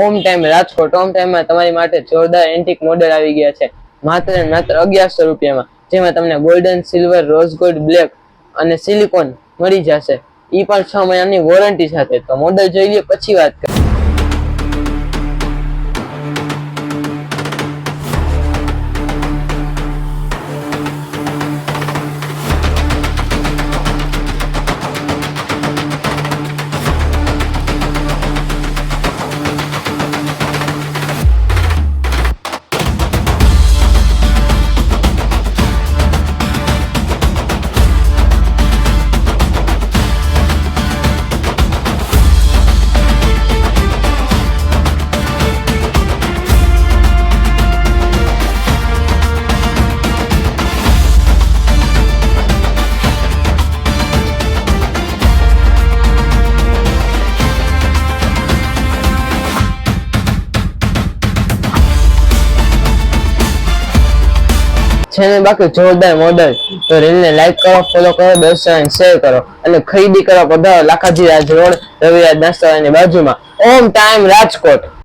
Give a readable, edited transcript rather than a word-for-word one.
ઓમ time Rajkot. ઓમ ટાઈમમાં તમારી માટે જોરદાર એન્ટિક મોડેલ આવી ગયા છે માત્ર ને માત્ર 1100 રૂપિયામાં, જેમાં તમને golden, silver, rose gold, black અને સિલિકોન મળી જશે, એ પણ 6 મહિનાની વોરંટી સાથે. તો મોડેલ જોઈ લ્યો પછી વાત કરીએ. છે ને બાકી જોરદાર મોડેલ. તો રીલને લાઈક કરો, ફોલો કરો, દોસ્તોને શેર કરો અને ખરીદી કરો. પધારો લાખાજી રાજ રોડ, રવિરાજ નાસ્તાની બાજુમાં, ઓમ ટાઈમ રાજકોટ.